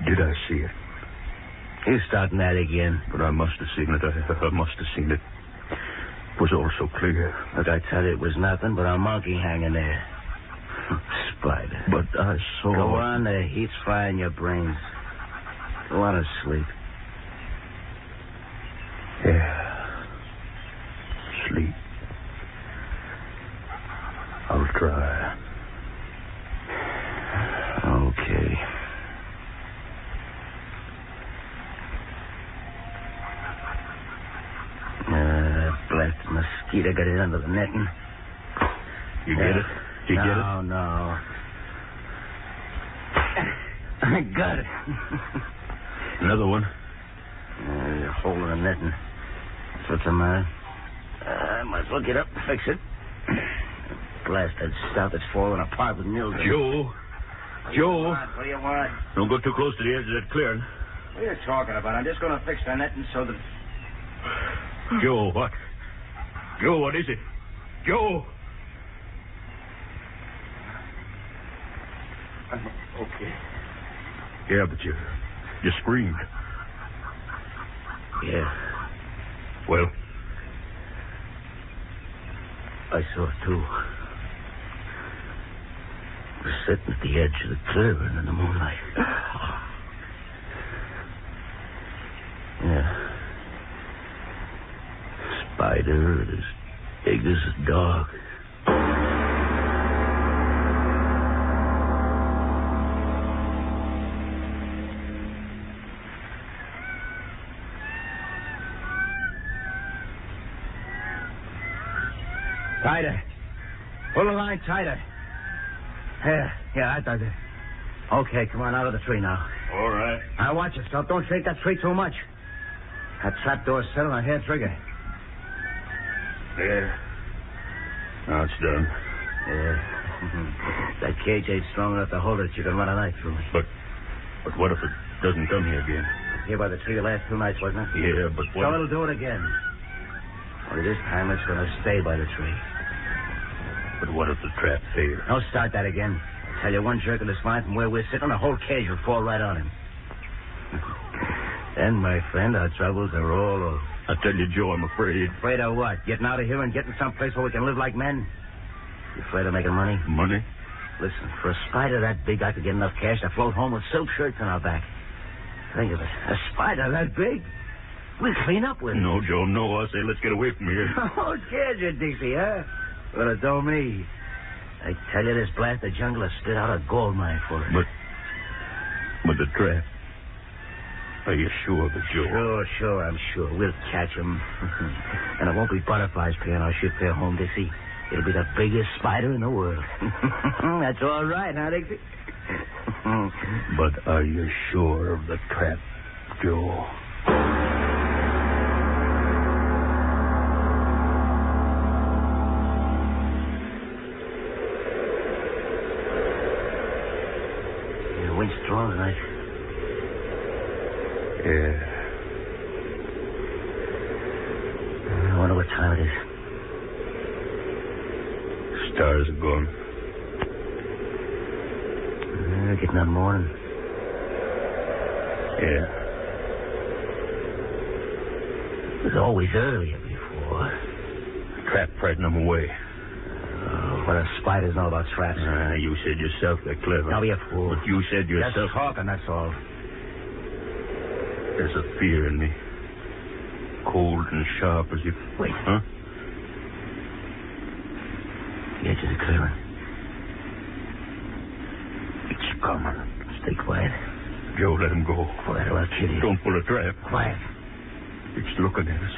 Did I see it? He's starting that again. But I must have seen it. I must have seen it. It was all so clear. Look, I tell you, it was nothing but a monkey hanging there. Spider. But I saw... Go on, the heat's frying your brains. Go on to sleep. Yeah. Sleep. I'll try. Okay. Blasted mosquito got it under the netting. You get it? You get it? No. I got it. Another one? You're holding the netting. That's what's the matter. I might as well get up and fix it. Blasted stuff that's falling apart with mildew. Joe. What do you want? Don't go too close to the edge of that clearing. What are you talking about? I'm just going to fix the netting so that... Joe, what? Joe, what is it? Joe! I'm okay. Yeah, but you screamed. Yeah. Well? I saw it, too. I was sitting at the edge of the clearing in the moonlight. Yeah. Spider as big as a dog. Tighter. Pull the line tighter. Yeah, I dug it. Okay, come on, out of the tree now. All right. Now, watch yourself. Don't shake that tree too much. That trapdoor's set on a hair trigger. There. Now it's done. Yeah. That cage ain't strong enough to hold it. You can run a knife through it. But what if it doesn't come here again? Here by the tree the last 2 nights, wasn't it? Yeah, but what... So it'll do it again. Only this time it's going to stay by the tree. But what if the trap fails? Don't start that again. I tell you, one jerk of this line from where we're sitting, the whole cage will fall right on him. Then, my friend, our troubles are all over. I tell you, Joe, I'm afraid. Afraid of what? Getting out of here and getting someplace where we can live like men? You afraid of making money? Money? Listen, for a spider that big, I could get enough cash to float home with silk shirts on our back. Think of it. A spider that big? We'll clean up with it. No, Joe, no. I say let's get away from here. Oh, scared you, Dixie, huh? Well, it don't me. I tell you, this blasted jungle has spit out a gold mine for us. But the trap... Are you sure of it, Joe? Sure, I'm sure. We'll catch him. And it won't be butterflies paying our ship fare home, Dixie. It'll be the biggest spider in the world. That's all right, huh, Dixie? But are you sure of the trap, Joe? The wind's strong tonight. Yeah. I wonder what time it is. Stars are gone. Getting on morning. Yeah. It was always earlier before. Trap frightened them away. What do spiders know about traps? You said yourself they're clever. Don't be a fool. But you said yourself... Just talking, that's all. There's a fear in me. Cold and sharp as if... Wait. Huh? The edge of the clearing. It's coming. Stay quiet. Joe, let him go. Quiet or I'll kill you. Don't pull a trap. Quiet. It's looking at us.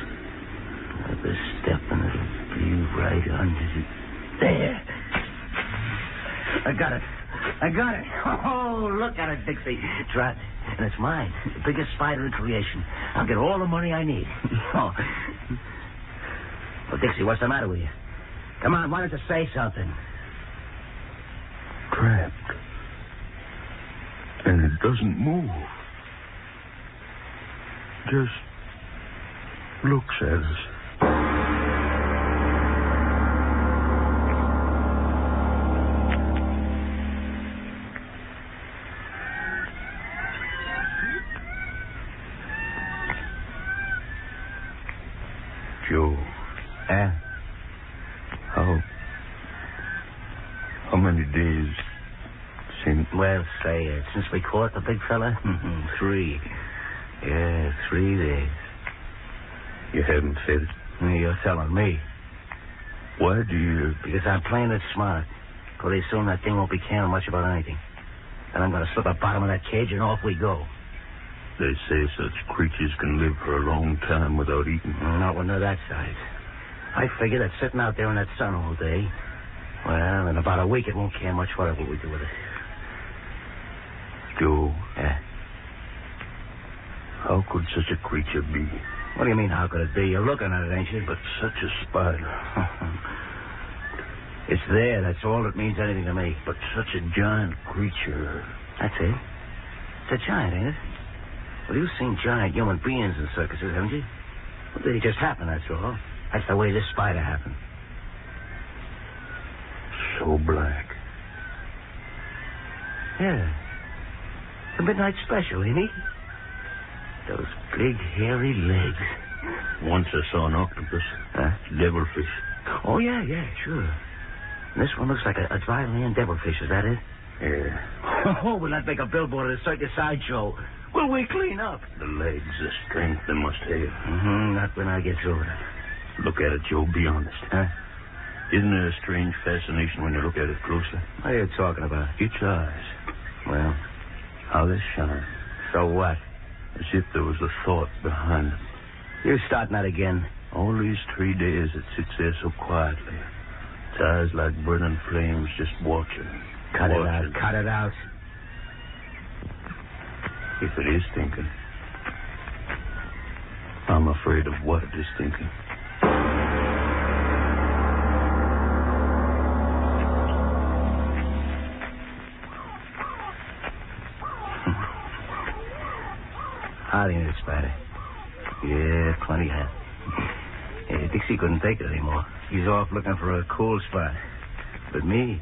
Another step and it'll be right under you. There. I got it. Oh, look at it, Dixie. Trap. And it's mine. The biggest spider in creation. I'll get all the money I need. Oh. Well, Dixie, what's the matter with you? Come on, why don't you say something? Trapped. And it doesn't move. Just looks at us. Yeah? How many days since? Well, say it. Since we caught the big fella? 3. Yeah, 3 days. You haven't said it. You're telling me. Why do you... Because I'm playing it smart. Pretty soon that thing won't be caring much about anything. Then I'm going to slip the bottom of that cage and off we go. They say such creatures can live for a long time without eating. Not when they're that size. I figure that sitting out there in that sun all day, well, in about a week it won't care much whatever we do with it. Joe. Yeah? How could such a creature be? What do you mean, how could it be? You're looking at it, ain't you? But such a spider. It's there. That's all that means anything to me. But such a giant creature. That's it. It's a giant, ain't it? Well, you've seen giant human beings in circuses, haven't you? Well, they just happen, that's all. That's the way this spider happened. So black. Yeah. The midnight special, ain't he? Those big, hairy legs. Once I saw an octopus. Huh? Devilfish. Oh, yeah, sure. And this one looks like a dry land devilfish, is that it? Yeah. Oh, will that make a billboard at a circus sideshow? Will we clean up? The legs, the strength they must have. Not when I get through it. Look at it, Joe. Be honest. Huh? Isn't there a strange fascination when you look at it closely? What are you talking about? Its eyes. Well, How they shine. so what? As if there was a thought behind them. You starting that again? All these 3 days it sits there so quietly. Its eyes like burning flames just watching. Cut it out. If it is thinking, I'm afraid of what it is thinking. Howdy, Miss Spider. Yeah, plenty hot. Yeah, Dixie couldn't take it anymore. He's off looking for a cool spot. But me,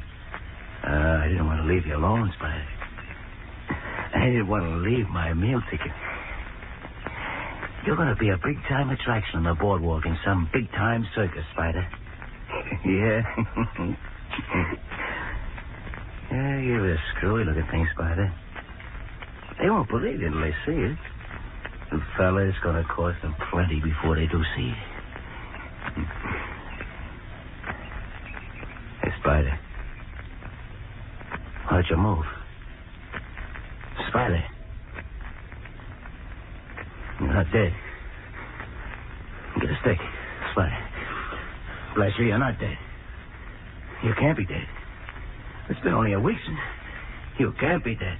I didn't want to leave you alone, Spider. I didn't want to leave my meal ticket. You're going to be a big-time attraction on the boardwalk in some big-time circus, Spider. Yeah? Yeah, you're a screwy-looking thing, Spider. They won't believe it until they see it. The fella's going to cost them plenty before they do see it. Hey, Spider. Why'd you move? Spider. You're not dead. Get a stick. Spider. Bless you, you're not dead. You can't be dead. It's been only a week since. You can't be dead.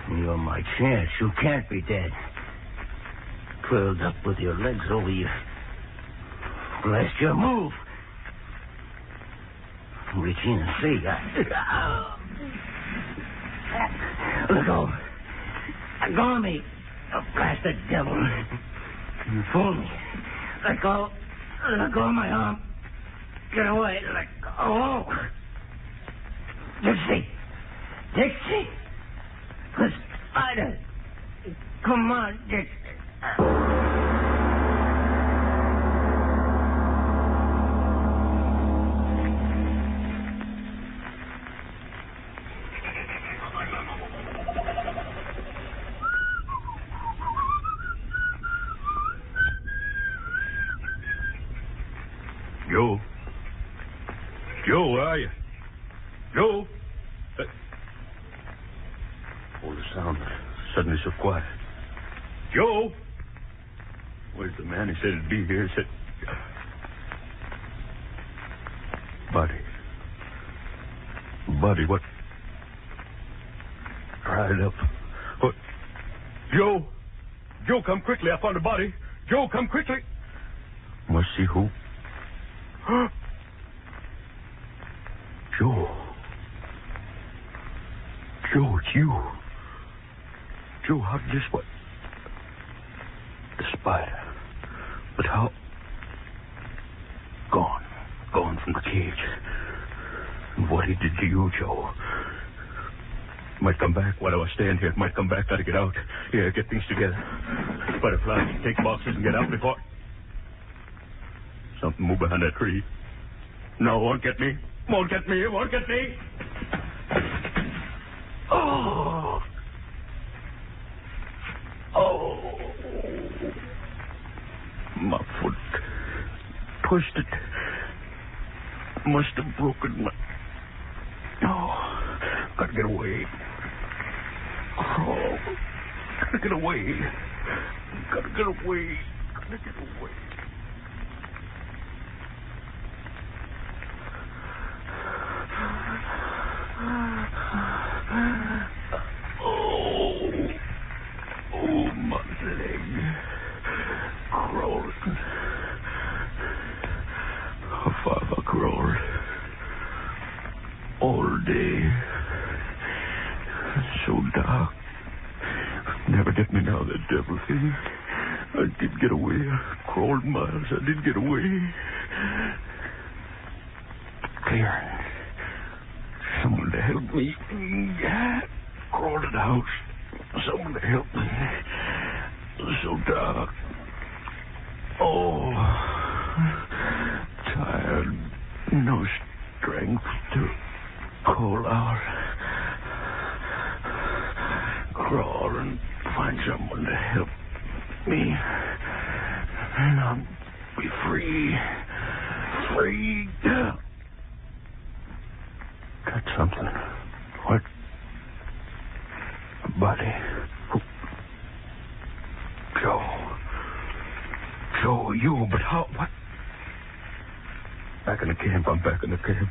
You're my chance. You can't be dead. Curled up with your legs over you. Bless you, move. Reach in and see. Let go. Let go of me. Oh, blasted devil. You fooled me. Let go. Let go of my arm. Get away. Let go. Dixie. Dixie. The spider. Come on, Dixie. Joe? Joe, where are you? Joe? Oh, the sound suddenly so quiet. Joe? Where's the man? He said he'd be here. He said... Buddy, what? Dried up. What? Joe? Joe, come quickly. I found a body. Joe, come quickly. Must see who? Joe. Joe, it's you. Joe, how did this... What? The spider. But how... Gone. Gone from the cage. And what he did to you, Joe. Might come back while I was staying here. Might come back. Gotta get out. Yeah, get things together. Butterfly, take boxes and get out before... something move behind that tree. No, it won't get me. Won't get me. It won't get me. Oh. Oh. My foot twisted. Must have broken my... Oh. Gotta get away. Oh. Gotta get away. Gotta get away. Gotta get away. Oh, my leg. Crawling. How far have I crawled? All day. So dark. Never get me now, that devil thing. I did get away. I crawled miles. I did get away. Clear. Someone to help me. Crawled to the house. Someone to help me. So dark. Oh. Tired. No strength to call out. Crawl and find someone to help me. And I'll be free. Free. Got something. What? A body. Joe, you, but how? What? Back in the camp. I'm back in the camp.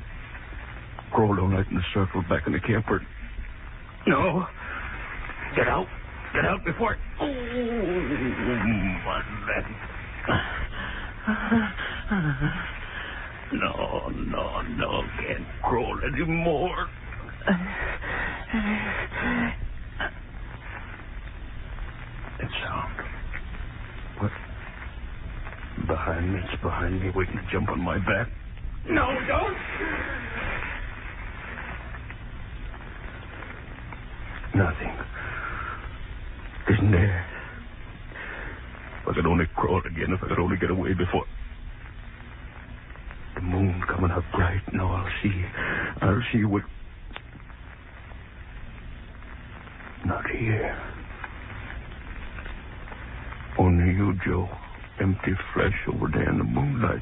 Crawled all night in a circle back in the camp. No. Get out. Get out before... Oh, my leg. No. Can't crawl anymore. That sound. What? Behind me. It's behind me, waiting to jump on my back. No, don't! Nothing. Isn't there? If I could only crawl again, if I could only get away before... The moon coming up bright. No, I'll see what... Not here. Only you, Joe. Empty flesh over there in the moonlight.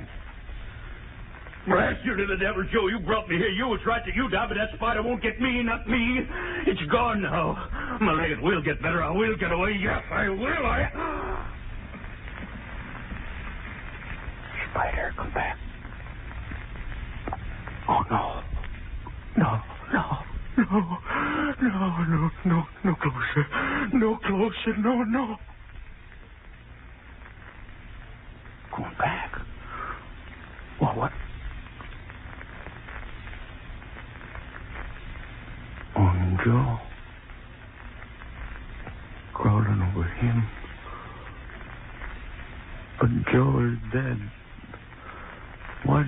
Blast you to the devil, Joe. You brought me here. You was right that you died, but that spider won't get me, not me. It's gone now. My leg will get better. I will get away. Yes, I will. Spider, come back. Oh, no. No closer. No closer. No. Going back. Well, what? On Joe. Crawling over him. But Joe is dead. What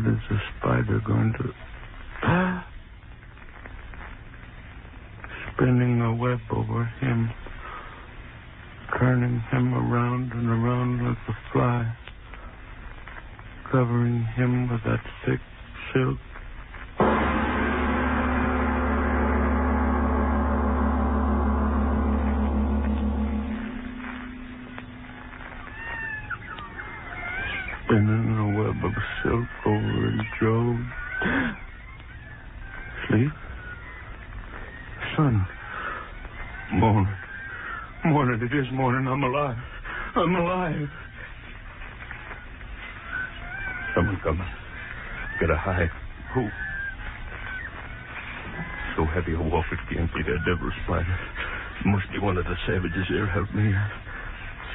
is the spider going to... Spinning a web over him. Turning him around and around like a fly. Covering him with that thick silk. Spinning a web of silk over his Joe. Sleep? Sun. Morning. It is morning. I'm alive. Someone coming. Get a hide. Who? So heavy a wolf it can't be that devil spider. Must be one of the savages here. Help me.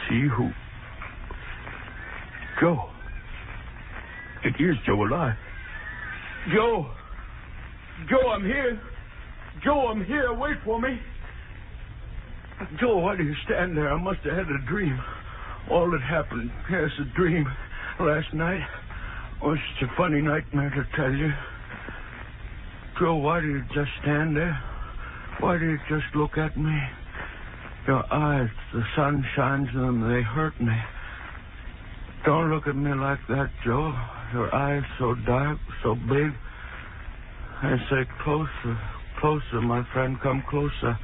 See who? Joe. It is Joe alive. Joe, I'm here. Joe, I'm here. Wait for me. Joe, why do you stand there? I must have had a dream. All that happened, yes, a dream last night. Oh, it's a funny nightmare to tell you. Joe, why do you just stand there? Why do you just look at me? Your eyes, the sun shines in them. They hurt me. Don't look at me like that, Joe. Your eyes so dark, so big. I say closer, closer, my friend, come closer.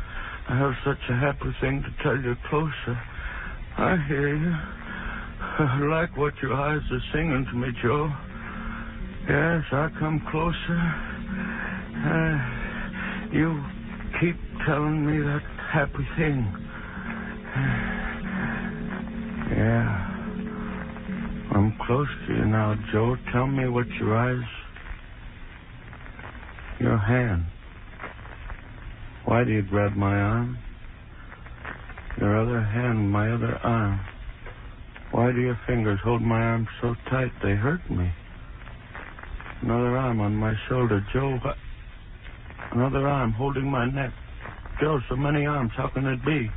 I have such a happy thing to tell you. Closer. I hear you. I like what your eyes are singing to me, Joe. Yes, I come closer. You keep telling me that happy thing. Yeah. I'm close to you now, Joe. Tell me what your eyes... Your hand. Why do you grab my arm? Your other hand, my other arm. Why do your fingers hold my arm so tight they hurt me? Another arm on my shoulder. Joe, another arm holding my neck. Joe, so many arms, how can it be?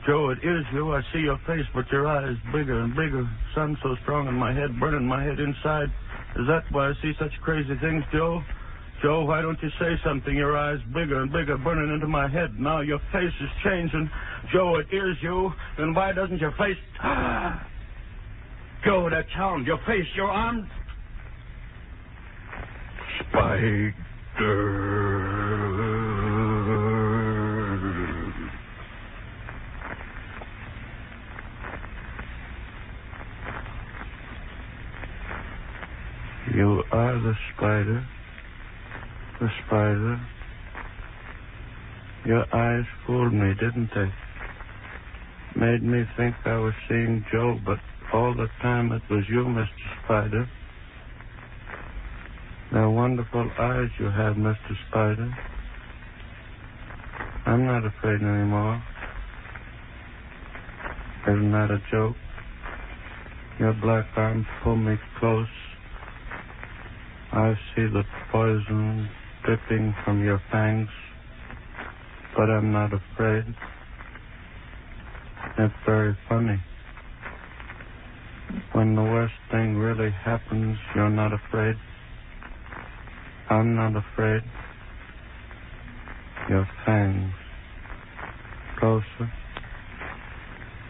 Joe, it is you. I see your face, but your eyes bigger and bigger. Sun so strong in my head, burning my head inside. Is that why I see such crazy things, Joe? Joe, why don't you say something? Your eyes bigger and bigger, burning into my head. Now your face is changing. Joe, it is you. Then why doesn't your face... Joe, that sound, your face, your arms... Spider... You are the spider. The spider. Your eyes fooled me, didn't they? Made me think I was seeing Joe, but all the time it was you, Mr. Spider. They're wonderful eyes you have, Mr. Spider. I'm not afraid anymore. Isn't that a joke? Your black arms pull me close. I see the poison dripping from your fangs, but I'm not afraid. It's very funny. When the worst thing really happens, you're not afraid. I'm not afraid. Your fangs. Closer.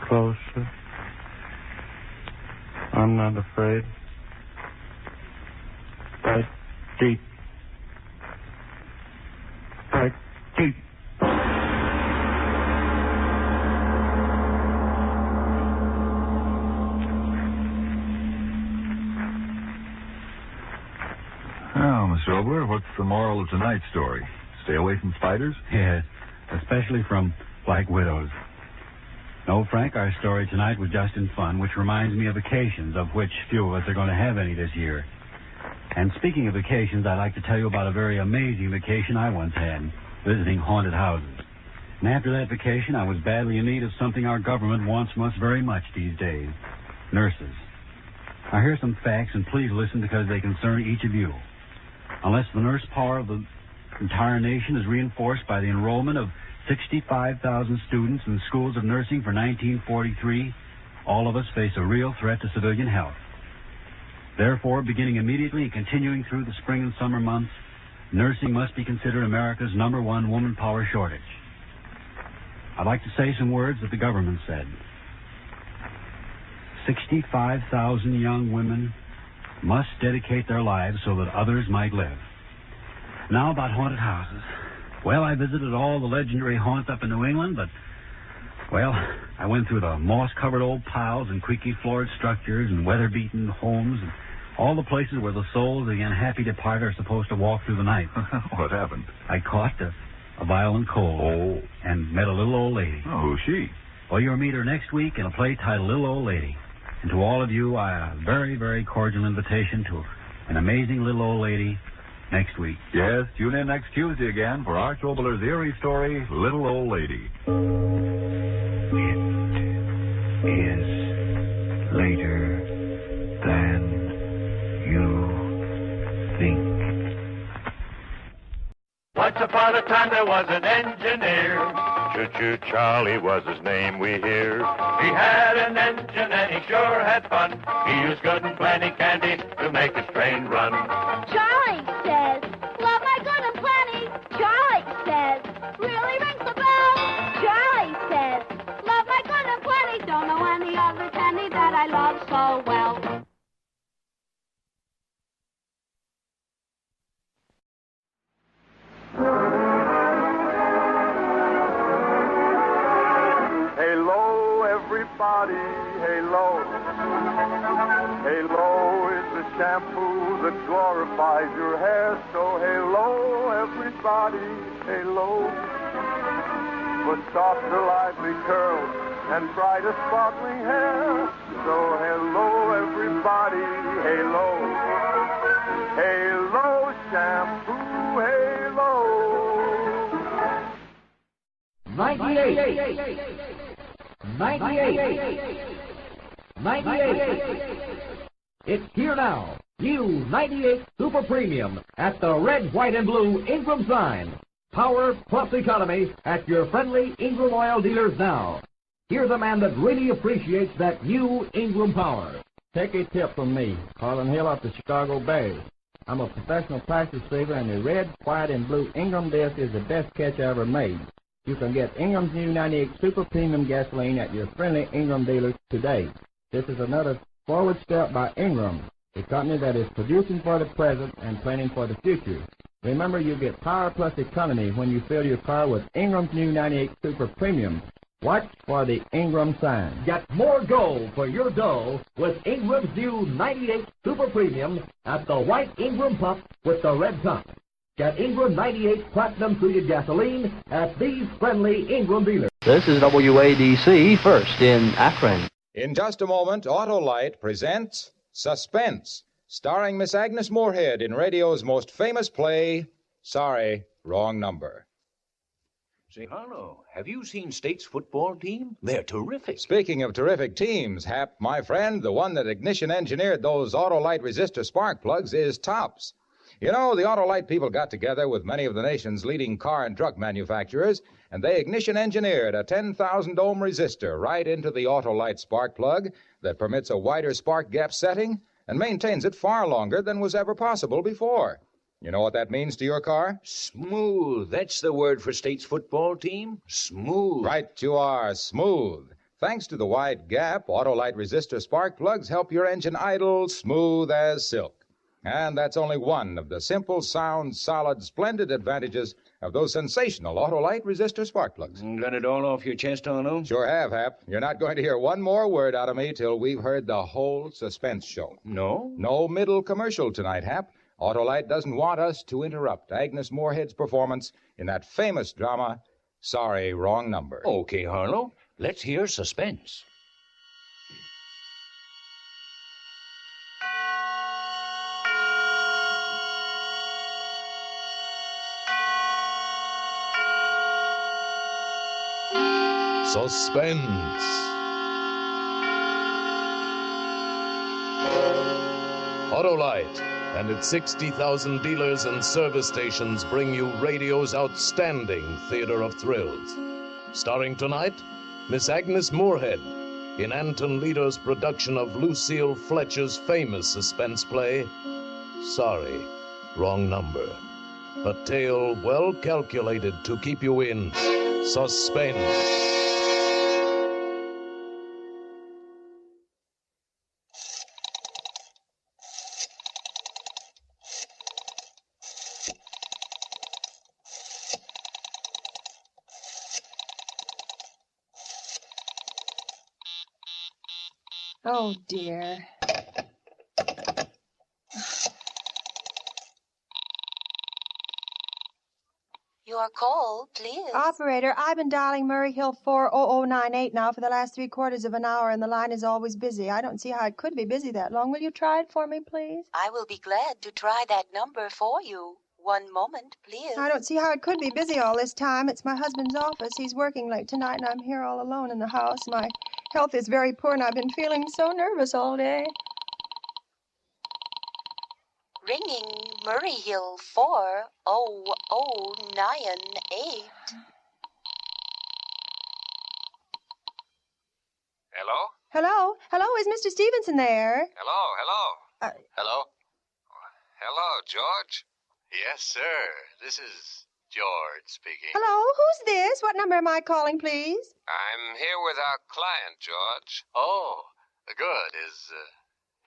Closer. I'm not afraid. Bite deep. Bite deep. Now, Mr. Obler, what's the moral of tonight's story? Stay away from spiders? Yes, especially from black widows. No, Frank, our story tonight was just in fun, which reminds me of vacations, of which few of us are going to have any this year. And speaking of vacations, I'd like to tell you about a very amazing vacation I once had, visiting haunted houses. And after that vacation, I was badly in need of something our government wants from us very much these days: nurses. Now, here's some facts, and please listen because they concern each of you. Unless the nurse power of the entire nation is reinforced by the enrollment of 65,000 students in schools of nursing for 1943, all of us face a real threat to civilian health. Therefore, beginning immediately and continuing through the spring and summer months, nursing must be considered America's #1 woman power shortage. I'd like to say some words that the government said. 65,000 young women must dedicate their lives so that others might live. Now about haunted houses. Well, I visited all the legendary haunts up in New England, but, well, I went through the moss-covered old piles and creaky-floored structures and weather-beaten homes and all the places where the souls of the unhappy departed are supposed to walk through the night. What happened? I caught a violent cold and met a little old lady. Oh, who's she? Well, you'll meet her next week in a play titled Little Old Lady. And to all of you, a very, very cordial invitation to an amazing little old lady next week. Yes, tune in next Tuesday again for Arch Obler's eerie story, Little Old Lady. It is later than you think. Once upon a time there was an engineer. Choo-choo Charlie was his name, we hear. He had an engine and he sure had fun. He used good and plenty candy to make his train run. Charlie says, love my good and plenty. Charlie says, really rings the bell. Charlie says, love my good and plenty. Don't know any other candy that I love so well. everybody. Halo. Halo is the shampoo that glorifies your hair. So halo, everybody. Halo. For softer, lively curls and brighter, sparkling hair. So hello, everybody. Halo. Halo shampoo. Halo. 98. 98. It's here now. New 98 Super Premium at the red, white, and blue Ingram sign. Power plus economy at your friendly Ingram oil dealers now. Here's a man that really appreciates that new Ingram power. Take a tip from me, Harlan Hill of the Chicago Bears. I'm a professional practice saver, and the red, white, and blue Ingram disc is the best catch I ever made. You can get Ingram's new 98 Super Premium gasoline at your friendly Ingram dealers today. This is another forward step by Ingram, a company that is producing for the present and planning for the future. Remember, you get power plus economy when you fill your car with Ingram's new 98 Super Premium. Watch for the Ingram sign. Get more gold for your dough with Ingram's new 98 Super Premium at the white Ingram pump with the red top. Get Ingram 98 Platinum Treated Gasoline at these friendly Ingram dealers. This is WADC First in Akron. In just a moment, Autolite presents Suspense, starring Miss Agnes Moorehead in radio's most famous play, Sorry, Wrong Number. Say, Harlow, have you seen State's football team? They're terrific. Speaking of terrific teams, Hap, my friend, the one that Ignition engineered those Autolite resistor spark plugs is tops. You know, the Autolite people got together with many of the nation's leading car and truck manufacturers, and they Ignition engineered a 10,000 ohm resistor right into the Autolite spark plug that permits a wider spark gap setting and maintains it far longer than was ever possible before. You know what that means to your car? Smooth. That's the word for State's football team. Smooth. Right you are, smooth. Thanks to the wide gap, Autolite resistor spark plugs help your engine idle smooth as silk. And that's only one of the simple, sound, solid, splendid advantages of those sensational Autolite resistor spark plugs. Got it all off your chest, Arno? Sure have, Hap. You're not going to hear one more word out of me till we've heard the whole suspense show. No? No middle commercial tonight, Hap. Autolite doesn't want us to interrupt Agnes Moorehead's performance in that famous drama, Sorry, Wrong Number. Okay, Harlow. Let's hear Suspense. Suspense. Autolite and its 60,000 dealers and service stations bring you radio's outstanding theater of thrills. Starring tonight, Miss Agnes Moorehead in Anton Leader's production of Lucille Fletcher's famous suspense play, Sorry, Wrong Number. A tale well calculated to keep you in suspense. Oh, dear. Your call, please. Operator, I've been dialing Murray Hill 40098 now for the last 3/4 of an hour, and the line is always busy. I don't see how it could be busy that long. Will you try it for me, please? I will be glad to try that number for you. One moment, please. I don't see how it could be busy all this time. It's my husband's office. He's working late tonight, and I'm here all alone in the house. My health is very poor, and I've been feeling so nervous all day. Ringing Murray Hill 40098. Hello? Hello? Hello, is Mr. Stevenson there? Hello? Hello? Hello, George? Yes, sir. This is George speaking. Hello, who's this? What number am I calling, please? I'm here with our client, George. Oh, good. Is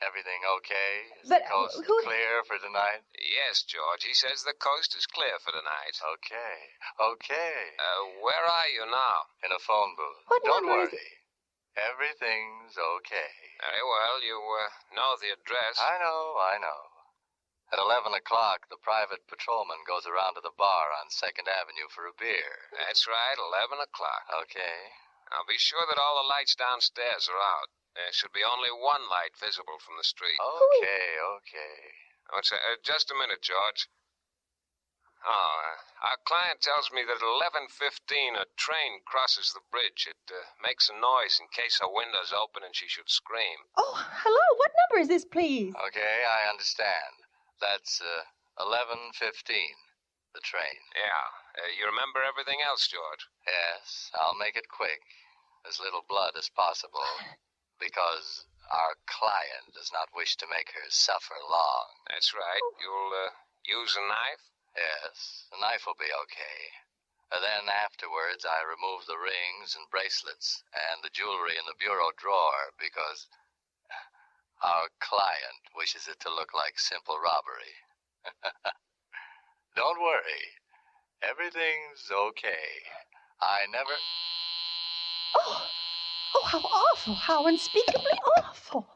everything okay? Is the coast clear for tonight? Yes, George. He says the coast is clear for tonight. Okay. Where are you now? In a phone booth. What Don't number worry. Everything's okay. Very well. You know the address. I know. At 11 o'clock, the private patrolman goes around to the bar on 2nd Avenue for a beer. That's right, 11 o'clock. Okay. Now be sure that all the lights downstairs are out. There should be only one light visible from the street. Okay. Just a minute, George. Our client tells me that at 11:15 a train crosses the bridge. It makes a noise in case her window's open and she should scream. Oh, hello. What number is this, please? Okay, I understand. That's 11:15, the train. Yeah. You remember everything else, George? Yes, I'll make it quick. As little blood as possible. Because our client does not wish to make her suffer long. That's right. You'll use a knife? Yes, the knife will be okay. Then afterwards, I remove the rings and bracelets and the jewelry in the bureau drawer because our client wishes it to look like simple robbery. Don't worry. Everything's okay. I never... Oh, how awful. How unspeakably awful.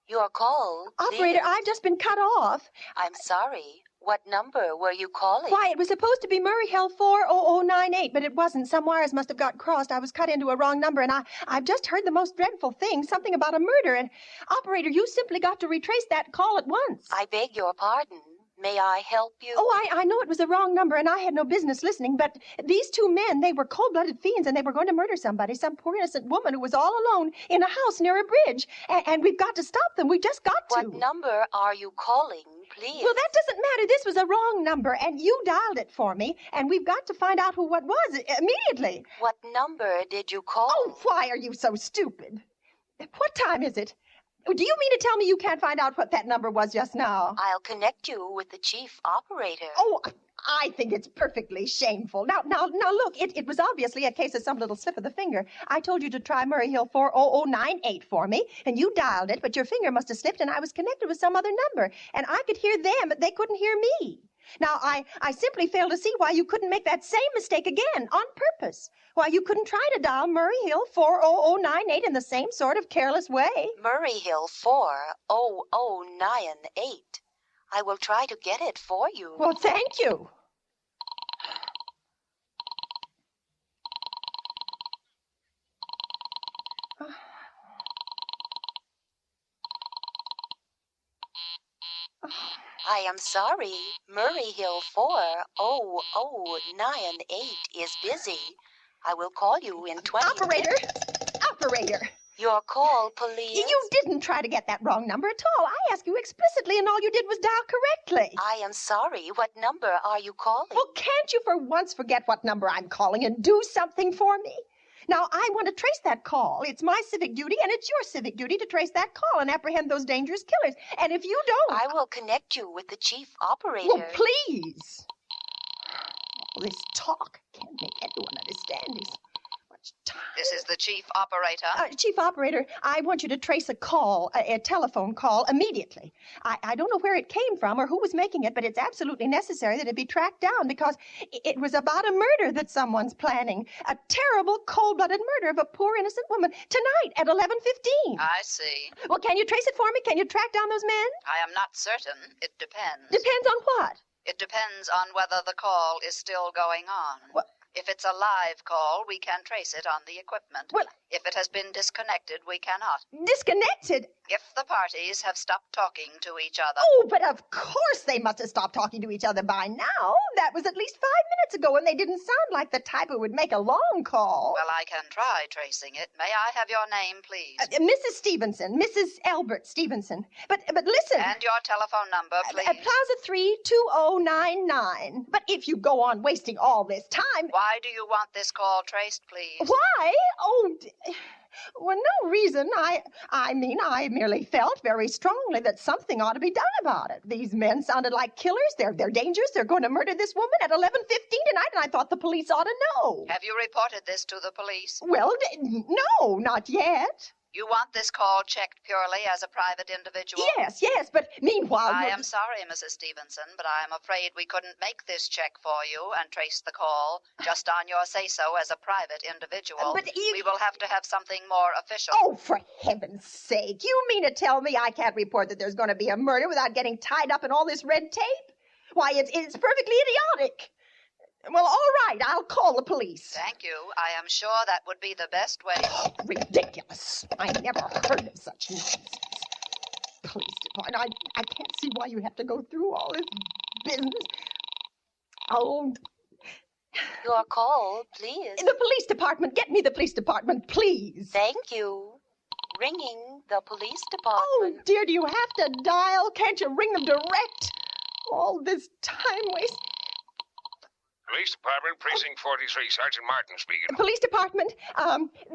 Your call, please. Operator, I've just been cut off. I'm sorry. What number were you calling? Why, it was supposed to be Murray Hill 40098, but it wasn't. Some wires must have got crossed. I was cut into a wrong number, and I've just heard the most dreadful thing, something about a murder. And, Operator, you simply got to retrace that call at once. I beg your pardon. May I help you? Oh, I know it was the wrong number, and I had no business listening, but these two men, they were cold-blooded fiends, and they were going to murder somebody, some poor innocent woman who was all alone in a house near a bridge. And we've got to stop them. We've just got to. What number are you calling, please? Well, that doesn't matter. This was a wrong number, and you dialed it for me, and we've got to find out who what was immediately. What number did you call? Oh, why are you so stupid? What time is it? Do you mean to tell me you can't find out what that number was just now? I'll connect you with the chief operator. Oh, I think it's perfectly shameful. Now, look, it was obviously a case of some little slip of the finger. I told you to try Murray Hill 40098 for me, and you dialed it, but your finger must have slipped, and I was connected with some other number, and I could hear them, but they couldn't hear me. Now, I simply fail to see why you couldn't make that same mistake again, on purpose. Why you couldn't try to dial Murray Hill 40098 in the same sort of careless way. Murray Hill 40098. I will try to get it for you. Well, thank you. I am sorry. Murray Hill 40098 is busy. I will call you in 20 Operator! Your call, please. You didn't try to get that wrong number at all. I asked you explicitly, and all you did was dial correctly. I am sorry. What number are you calling? Well, can't you for once forget what number I'm calling and do something for me? Now, I want to trace that call. It's my civic duty, and it's your civic duty to trace that call and apprehend those dangerous killers. And if you don't... I will connect you with the chief operator. Well, please. All this talk can't make anyone understand. He's much time. This is the chief operator. Chief operator, I want you to trace a call, a telephone call, immediately. I don't know where it came from or who was making it, but it's absolutely necessary that it be tracked down because it was about a murder that someone's planning. A terrible, cold-blooded murder of a poor, innocent woman tonight at 11:15. I see. Well, can you trace it for me? Can you track down those men? I am not certain. It depends. Depends on what? It depends on whether the call is still going on. What? If it's a live call, we can trace it on the equipment. Well, if it has been disconnected, we cannot. Disconnected? If the parties have stopped talking to each other. Oh, but of course they must have stopped talking to each other by now. That was at least 5 minutes ago, and they didn't sound like the type who would make a long call. Well, I can try tracing it. May I have your name, please? Mrs. Stevenson. Mrs. Albert Stevenson. But listen. And your telephone number, please. Plaza 32099. But if you go on wasting all this time... Why do you want this call traced, please? Why? Oh, well, no reason. I mean, I merely felt very strongly that something ought to be done about it. These men sounded like killers. They're dangerous. They're going to murder this woman at 11:15 tonight, and I thought the police ought to know. Have you reported this to the police? Well, no, not yet. You want this call checked purely as a private individual? Yes, but meanwhile... I am sorry, Mrs. Stevenson, but I am afraid we couldn't make this check for you and trace the call just on your say-so as a private individual. But we will have to have something more official. Oh, for heaven's sake. You mean to tell me I can't report that there's going to be a murder without getting tied up in all this red tape? Why, it's perfectly idiotic. Well, all right, I'll call the police. Thank you. I am sure that would be the best way. Oh, ridiculous. I never heard of such nonsense. Police department. I can't see why you have to go through all this business. Oh. Your call, please. The police department. Get me the police department, please. Thank you. Ringing the police department. Oh, dear, do you have to dial? Can't you ring them direct? All this time waste. Police Department, Precinct 43, Sergeant Martin speaking. Police Department,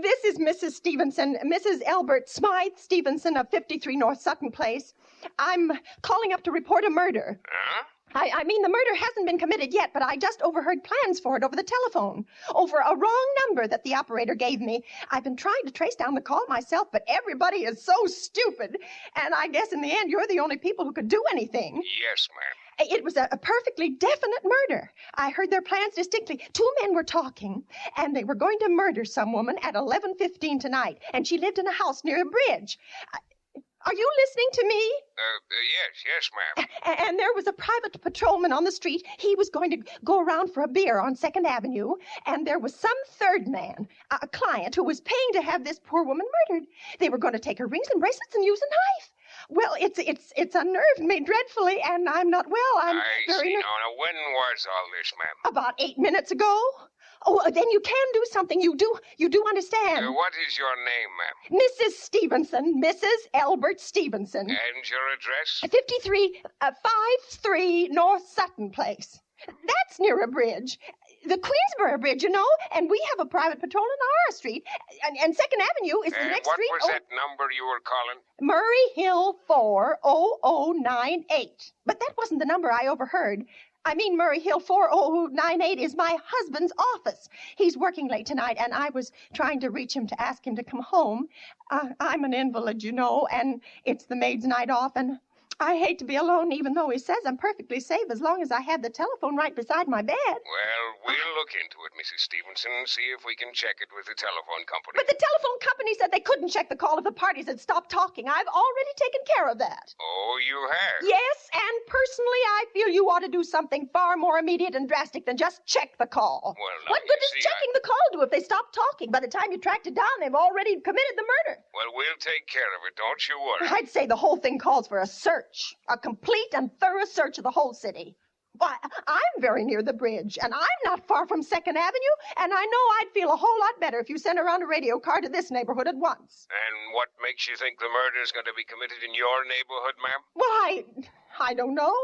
this is Mrs. Stevenson, Mrs. Elbert Smythe Stevenson of 53 North Sutton Place. I'm calling up to report a murder. Huh? I mean, the murder hasn't been committed yet, but I just overheard plans for it over the telephone, over a wrong number that the operator gave me. I've been trying to trace down the call myself, but everybody is so stupid. And I guess in the end, you're the only people who could do anything. Yes, ma'am. It was a perfectly definite murder. I heard their plans distinctly. 2 men were talking, and they were going to murder some woman at 11:15 tonight, and she lived in a house near a bridge. Are you listening to me? Yes, ma'am. And there was a private patrolman on the street. He was going to go around for a beer on 2nd Avenue, and there was some third man, a client, who was paying to have this poor woman murdered. They were going to take her rings and bracelets and use a knife. Well, it's unnerved me dreadfully, and I'm not well. I'm very see. Now, when was all this, ma'am? About 8 minutes ago. Oh, then you can do something. You do understand. What is your name, ma'am? Mrs. Stevenson, Mrs. Elbert Stevenson. And your address? 53 North Sutton Place. That's near a bridge. The Queensboro Bridge, you know, and we have a private patrol in our street. And 2nd Avenue is the next street. What was that number you were calling? Murray Hill 40098. But that wasn't the number I overheard. I mean, Murray Hill 40098 is my husband's office. He's working late tonight, and I was trying to reach him to ask him to come home. I'm an invalid, you know, and it's the maid's night off, and I hate to be alone, even though he says I'm perfectly safe as long as I have the telephone right beside my bed. Well, we'll look into it, Mrs. Stevenson, and see if we can check it with the telephone company. But the telephone company said they couldn't check the call if the parties had stopped talking. I've already taken care of that. Oh, you have? Yes, and personally, I feel you ought to do something far more immediate and drastic than just check the call. Well, what good does checking the call do if they stop talking? By the time you tracked it down, they've already committed the murder. Well, we'll take care of it, don't you worry. I'd say the whole thing calls for a search. A complete and thorough search of the whole city. Why, I'm very near the bridge, and I'm not far from 2nd Avenue, and I know I'd feel a whole lot better if you sent around a radio car to this neighborhood at once. And what makes you think the murder is going to be committed in your neighborhood, ma'am? Well, I don't know.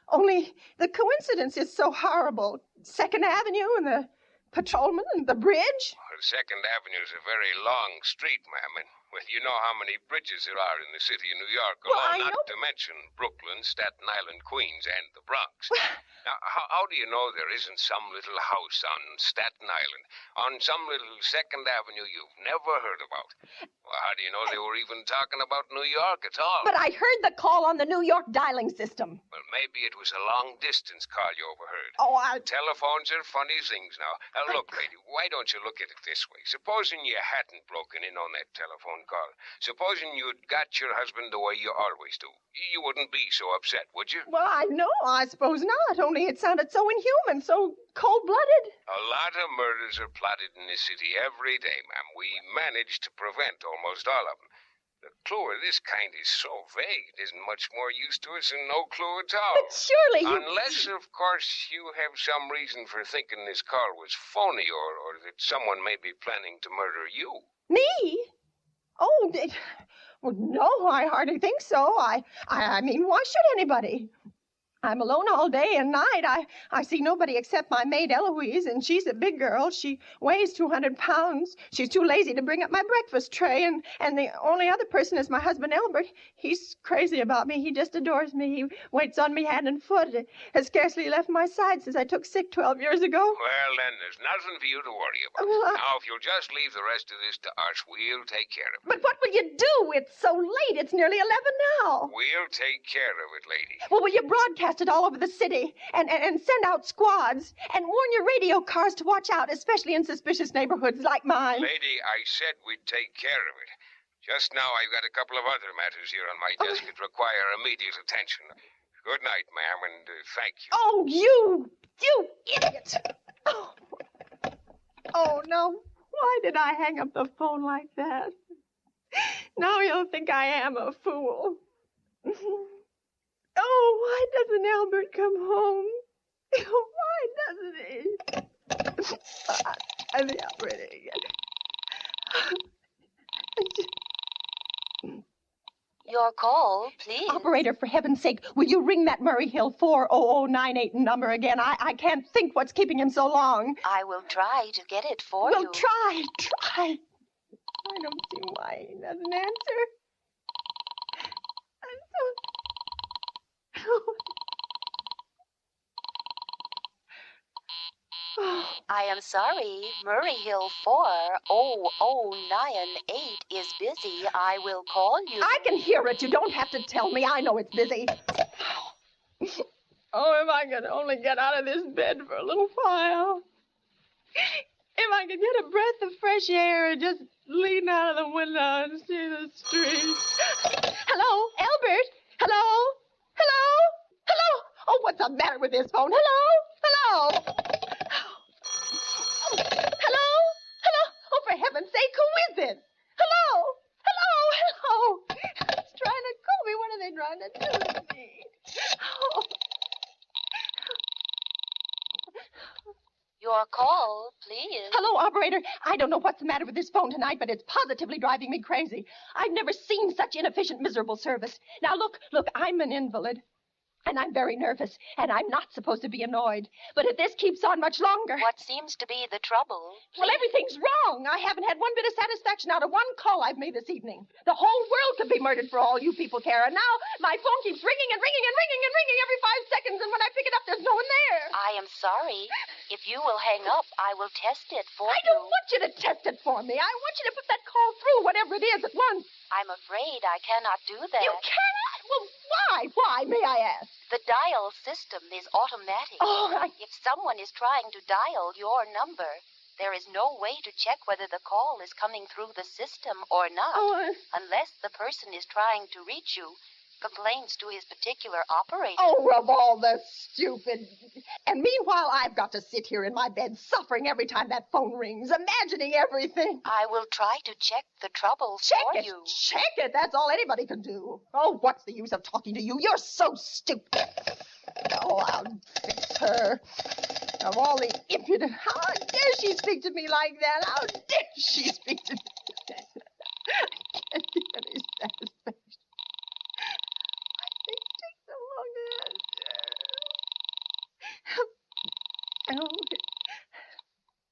Only the coincidence is so horrible. 2nd Avenue and the patrolman and the bridge. Well, 2nd Avenue is a very long street, ma'am, and well, you know how many bridges there are in the city of New York alone, not to mention Brooklyn, Staten Island, Queens, and the Bronx. Now, how do you know there isn't some little house on Staten Island, on some little 2nd Avenue you've never heard about? Well, how do you know they were even talking about New York at all? But I heard the call on the New York dialing system. Well, maybe it was a long-distance call you overheard. Oh, Telephones are funny things now. Now, look, lady, why don't you look at it this way? Supposing you hadn't broken in on that telephone call. Supposing you'd got your husband the way you always do. You wouldn't be so upset, would you? Well, I suppose not. Only it sounded so inhuman, so cold-blooded. A lot of murders are plotted in this city every day, ma'am. We manage to prevent almost all of them. The clue of this kind is so vague, it isn't much more use to us than no clue at all. But surely you... Unless, of course, you have some reason for thinking this call was phony or that someone may be planning to murder you. Me? Oh, well, no, I hardly think so. I mean, why should anybody? I'm alone all day and night. I see nobody except my maid Eloise, and she's a big girl. She weighs 200 pounds. She's too lazy to bring up my breakfast tray, and the only other person is my husband Albert. He's crazy about me. He just adores me. He waits on me hand and foot. Has scarcely left my side since I took sick 12 years ago. Well, then, there's nothing for you to worry about. Now, if you'll just leave the rest of this to us, we'll take care of it. But what will you do? It's so late. It's nearly 11 now. We'll take care of it, lady. Well, will you broadcast it all over the city and send out squads and warn your radio cars to watch out, especially in suspicious neighborhoods like mine? Lady, I said we'd take care of it. Just now I've got a couple of other matters here on my desk that require immediate attention. Good night, ma'am, and thank you. Oh, you idiot! Oh, no. Why did I hang up the phone like that? Now you'll think I am a fool. Oh, why doesn't Albert come home? Why doesn't he? I'm operating again. Your call, please. Operator, for heaven's sake, will you ring that Murray Hill 40098 number again? I can't think what's keeping him so long. I will try to get it for you. Well, try. I don't see why he doesn't answer. I am sorry. Murray Hill 40098 is busy. I will call you. I can hear it. You don't have to tell me. I know it's busy. Oh, if I could only get out of this bed for a little while. If I could get a breath of fresh air and just lean out of the window and see the street. Hello, Albert? Hello? Oh, what's the matter with this phone? Hello? Oh, for heaven's sake, who is it? Hello? It's trying to call me. What are they trying to do to me? Oh. Your call, please. Hello, operator. I don't know what's the matter with this phone tonight, but it's positively driving me crazy. I've never seen such inefficient, miserable service. Now, look, I'm an invalid. And I'm very nervous, and I'm not supposed to be annoyed. But if this keeps on much longer... What seems to be the trouble? Well, everything's wrong. I haven't had one bit of satisfaction out of one call I've made this evening. The whole world could be murdered for all you people care. And now my phone keeps ringing and ringing and ringing and ringing every 5 seconds, and when I pick it up, there's no one there. I am sorry. If you will hang up, I will test it for you. I don't want you to test it for me. I want you to put that call through, whatever it is, at once. I'm afraid I cannot do that. You cannot? Well, why? Why, may I ask? The dial system is automatic. If someone is trying to dial your number, there is no way to check whether the call is coming through the system or not, unless the person is trying to reach you complains to his particular operator. Oh, of all the stupid... And meanwhile, I've got to sit here in my bed suffering every time that phone rings, imagining everything. I will try to check the trouble for you. Check it. That's all anybody can do. Oh, what's the use of talking to you? You're so stupid. Oh, I'll fix her. Of all the impudent... How dare she speak to me like that? How dare she speak to me like that? I can't get any satisfaction.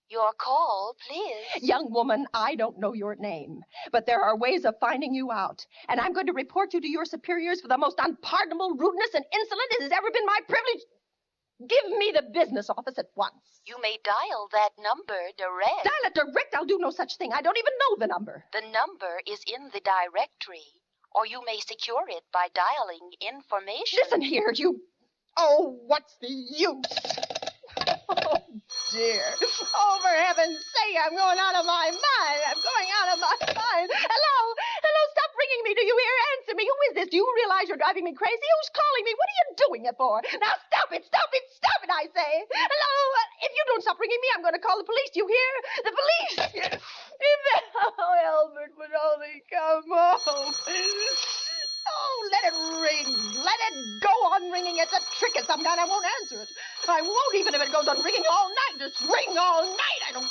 Your call, please. Young woman, I don't know your name, but there are ways of finding you out. And I'm going to report you to your superiors for the most unpardonable rudeness and insolence it has ever been my privilege. Give me the business office at once. You may dial that number direct. Dial it direct? I'll do no such thing. I don't even know the number. The number is in the directory, or you may secure it by dialing information. Listen here, you... Oh, what's the use? Oh, dear. Oh, for heaven's sake, I'm going out of my mind. I'm going out of my mind. Hello, stop ringing me. Do you hear? Answer me. Who is this? Do you realize you're driving me crazy? Who's calling me? What are you doing it for? Now, stop it, I say. Hello, if you don't stop ringing me, I'm going to call the police. Do you hear? The police. Oh, Albert would only come home. Oh, let it ring. Let it go on ringing. It's a trick of some kind. I won't answer it. I won't, even if it goes on ringing all night. Just ring all night. I don't...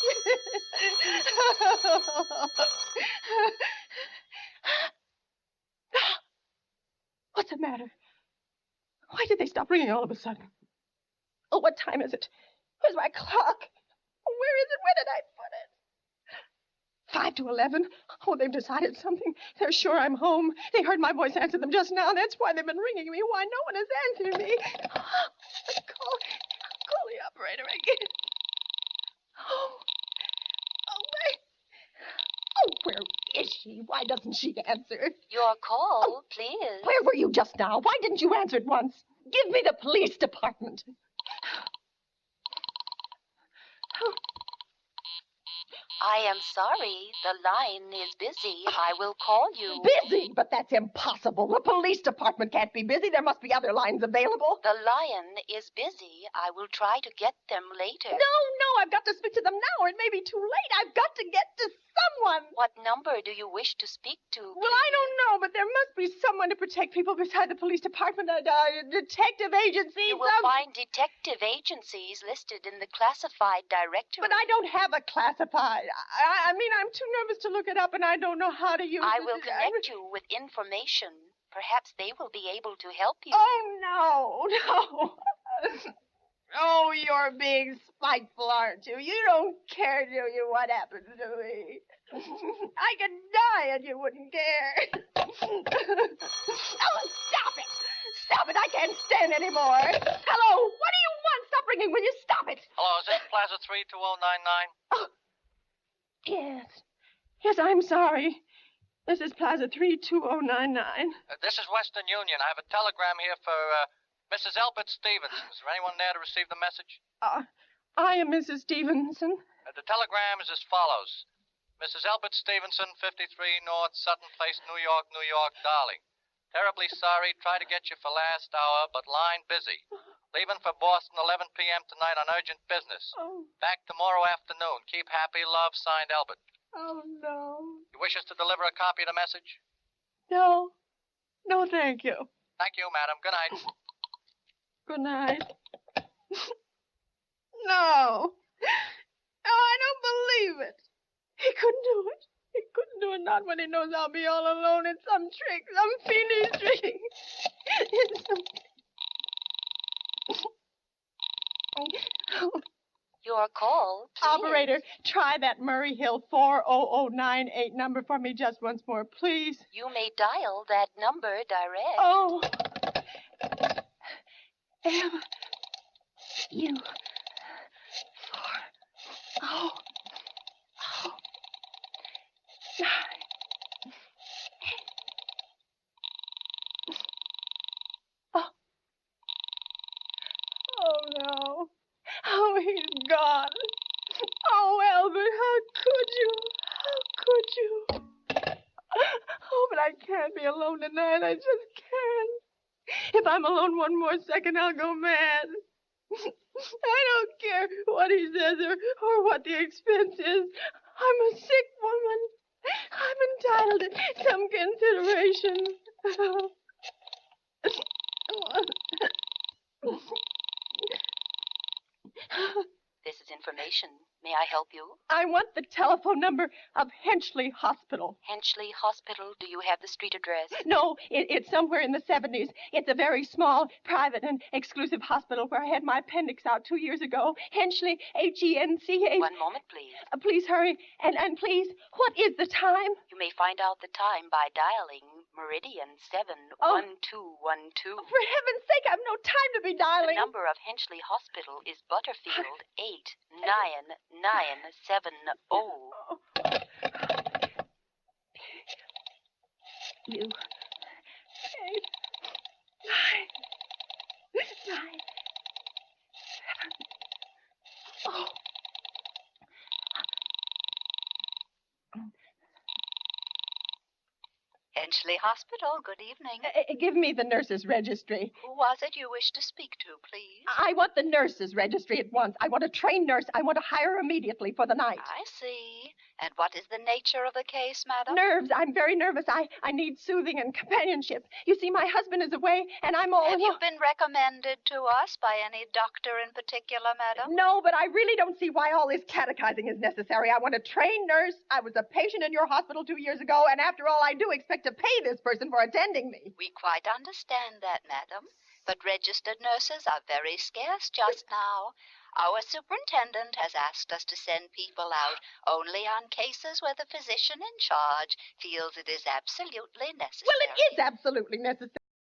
What's the matter? Why did they stop ringing all of a sudden? Oh, what time is it? Where's my clock? Where is it? Where did I put it? 5 to 11. Oh, they've decided something. They're sure I'm home. They heard my voice answer them just now. That's why they've been ringing me. Why no one has answered me. Call the operator again. Where is she? Why doesn't she answer? Your call, please. Where were you just now? Why didn't you answer at once? Give me the police department. I am sorry. The line is busy. I will call you. Busy? But that's impossible. The police department can't be busy. There must be other lines available. The lion is busy. I will try to get them later. No, I've got to speak to them now, or it may be too late. I've got to get to someone. What number do you wish to speak to? Well, I don't know, but there must be someone to protect people beside the police department, a detective agency. You will find detective agencies listed in the classified directory. But I don't have a classified. I mean, I'm too nervous to look it up, and I don't know how to use it. I will connect you with information. Perhaps they will be able to help you. Oh, no. Oh, you're being spiteful, aren't you? You don't care, do you, what happens to me? I could die and you wouldn't care. Oh, stop it! Stop it! I can't stand anymore. Hello? What do you want? Stop ringing. Will you stop it? Hello, is this Plaza 32099? Oh, yes, I'm sorry. This is Plaza 32099. This is Western Union. I have a telegram here for Mrs. Elbert Stevenson. Is there anyone there to receive the message? I am Mrs. Stevenson. The telegram is as follows. Mrs. Elbert Stevenson, 53 North Sutton Place, New York, darling. Terribly sorry. Try to get you for last hour, but line busy. Leaving for Boston 11 p.m. tonight on urgent business. Back tomorrow afternoon. Keep happy. Love, signed Elbert. Oh, no. You wish us to deliver a copy of the message? No. No, thank you. Thank you, madam. Good night. Good night. No. Oh, I don't believe it. He couldn't do it. He couldn't do it, not when he knows I'll be all alone. It's some trick, some fiendish trick. It's some... Your call, please. Operator, try that Murray Hill 40098 number for me just once more, please. You may dial that number direct. Oh. M-U-4. Oh. 9. Oh. Oh, no. Oh, he's gone. Oh, Albert, how could you? How could you? Oh, but I can't be alone tonight. I just can't. If I'm alone one more second, I'll go mad. I don't care what he says or what the expense is. I'm a sick woman. I'm entitled to some consideration. This is information. May I help you? I want the telephone number of Henchley Hospital. Henchley Hospital? Do you have the street address? No, it's somewhere in the 70s. It's a very small, private, and exclusive hospital where I had my appendix out 2 years ago. Henchley, H-E-N-C-H. 1 moment, please. Please hurry. And please, what is the time? You may find out the time by dialing Meridian 71212. For heaven's sake, I've no time to be dialing. The number of Henchley Hospital is Butterfield 89970. You. 8, 9, 7. Oh. Henchley Hospital, good evening. Give me the nurse's registry. Who was it you wished to speak to, please? I want the nurse's registry at once. I want a trained nurse. I want to hire her immediately for the night. I see. And what is the nature of the case, madam? Nerves. I'm very nervous. I need soothing and companionship. You see, my husband is away, and I'm all Have alone. you been recommended to us by any doctor in particular, madam? No, but I really don't see why all this catechizing is necessary. I want a trained nurse. I was a patient in your hospital 2 years ago, and after all, I do expect to pay this person for attending me. We quite understand that, madam. But registered nurses are very scarce just now. Our superintendent has asked us to send people out only on cases where the physician in charge feels it is absolutely necessary. Well, it is absolutely necessary.